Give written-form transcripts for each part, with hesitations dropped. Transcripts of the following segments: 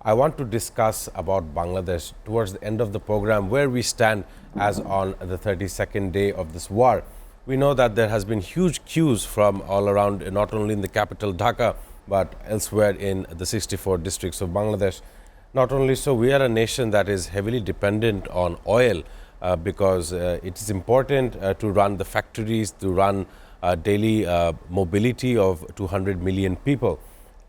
I want to discuss about Bangladesh towards the end of the program, where we stand as on the 32nd day of this war. We know that there has been huge queues from all around, not only in the capital Dhaka, but elsewhere in the 64 districts of Bangladesh. Not only so, we are a nation that is heavily dependent on oil because it is important to run the factories, to run daily mobility of 200 million people.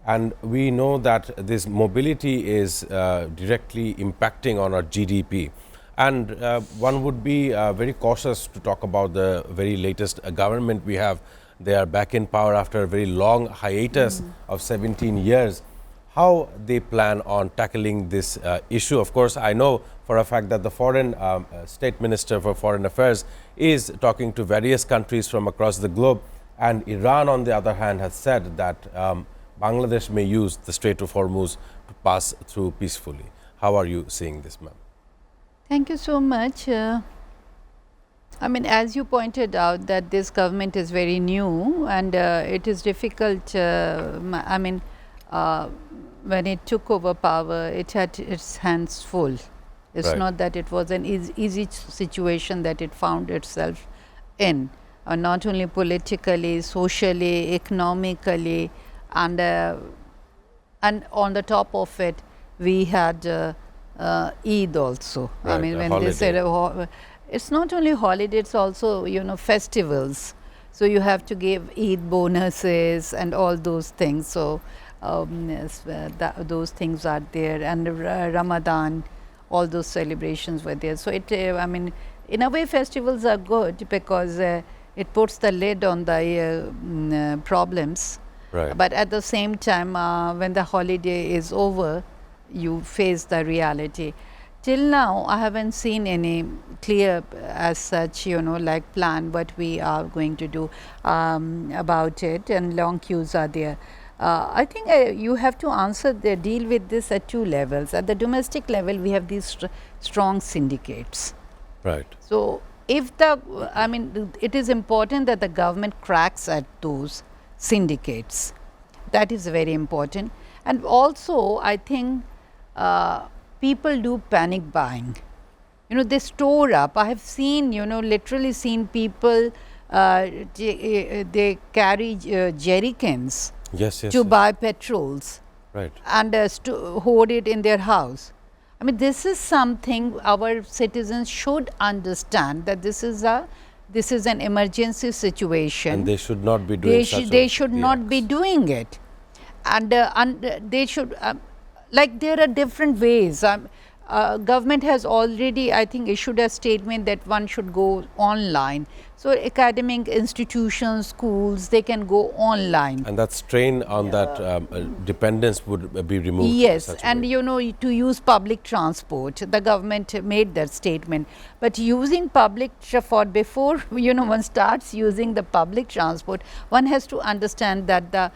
And we know that this mobility is directly impacting on our GDP. And one would be very cautious to talk about the very latest government we have. They are back in power after a very long hiatus of 17 years. How they plan on tackling this issue? Of course, I know for a fact that the foreign state minister for foreign affairs is talking to various countries from across the globe. And Iran, on the other hand, has said that Bangladesh may use the Strait of Hormuz to pass through peacefully. How are you seeing this, ma'am? Thank you so much. I mean, as you pointed out, that this government is very new, and it is difficult. When it took over power, it had its hands full. It's Right. not that it was an easy situation that it found itself in, not only politically, socially, economically, and on the top of it, we had Eid also. Right, I mean, a when they said it's not only holiday, it's also, you know, festivals. So you have to give Eid bonuses and all those things. So those things are there, and Ramadan, all those celebrations were there. So I mean, in a way, festivals are good because it puts the lid on the problems. Right. But at the same time, when the holiday is over, you face the reality. Till now, I haven't seen any clear as such, you know, like plan what we are going to do about it, and long queues are there. I think you have to deal with this at two levels. At the domestic level, we have these strong syndicates. Right. So if it is important that the government cracks at those syndicates. That is very important. And also, I think people do panic buying. You know, they store up. I have seen, you know, literally seen people, they carry jerry cans to buy petrols. Right. And hoard it in their house. I mean, this is something our citizens should understand, that this is an emergency situation. And they should not be doing They should not be doing it. And they should, like, there are different ways. Government has already, I think, issued a statement that one should go online. So academic institutions, schools, they can go online. And that strain on that dependence would be removed. Yes, and you know, to use public transport, the government made that statement. But using public transport, before, you know, one starts using the public transport, one has to understand that the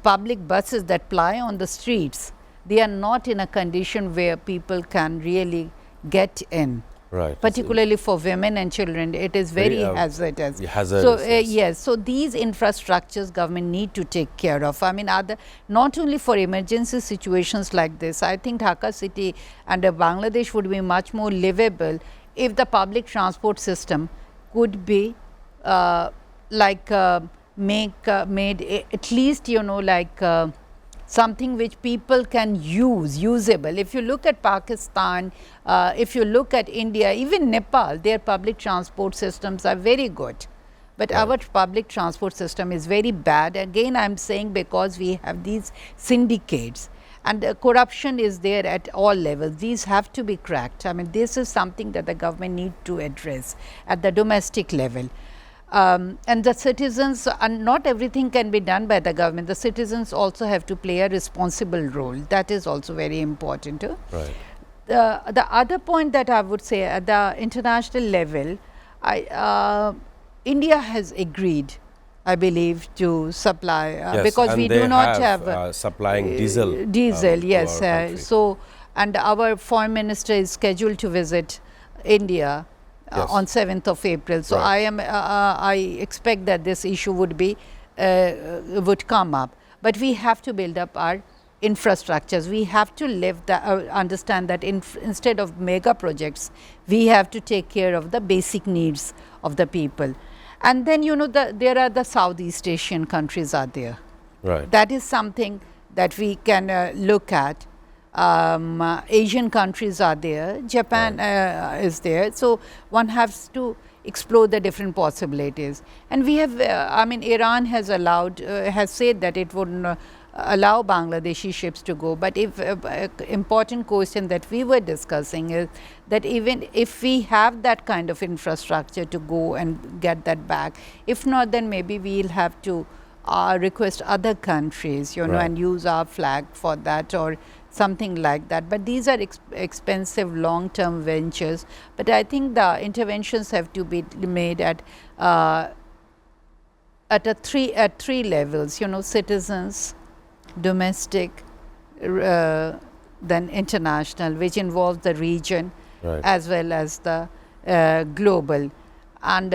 public buses that ply on the streets, they are not in a condition where people can really get in. Right. Particularly for women and children, it is very hazardous. So yes, so these infrastructures government need to take care of. I mean, not only for emergency situations like this. I think Dhaka city and Bangladesh would be much more livable if the public transport system could be made at least, you know, like something which people can usable. If you look at Pakistan, if you look at India, even Nepal, their public transport systems are very good. But our public transport system is very bad. Again, I am saying because we have these syndicates, and corruption is there at all levels. These have to be cracked. I mean, this is something that the government need to address at the domestic level. And the citizens, and not everything can be done by the government. The citizens also have to play a responsible role. That is also very important. Right. The other point that I would say, at the international level, India has agreed, I believe, to supply because we do not have supplying diesel. Yes. And our foreign minister is scheduled to visit India on 7th of April. So I expect that this issue would come up. But we have to build up our infrastructures. We have to understand that instead of mega projects, we have to take care of the basic needs of the people. And then, you know, there are the Southeast Asian countries are there. Right. That is something that we can look at. Asian countries are there, Japan is there. So, one has to explore the different possibilities. And we have, I mean, Iran has has said that it would allow Bangladeshi ships to go. But if important question that we were discussing is that even if we have that kind of infrastructure to go and get that back, if not, then maybe we'll have to request other countries, you know, and use our flag for that or something like that. But these are expensive long-term ventures. But I think the interventions have to be made at three levels, you know, citizens, domestic, then international, which involves the region as well as the global. And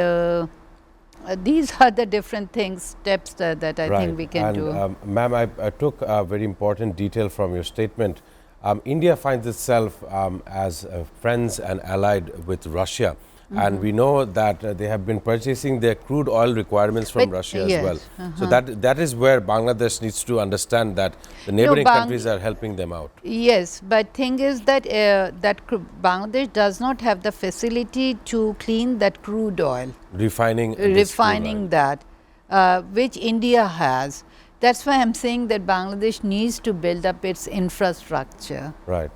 these are the different steps that I think we can do. Ma'am, I took a very important detail from your statement. India finds itself as friends and allied with Russia. And we know that they have been purchasing their crude oil requirements from Russia as well. So that is where Bangladesh needs to understand that the neighboring countries are helping them out. Yes, but thing is that Bangladesh does not have the facility to clean that crude oil. Refining that, which India has. That's why I'm saying that Bangladesh needs to build up its infrastructure. Right.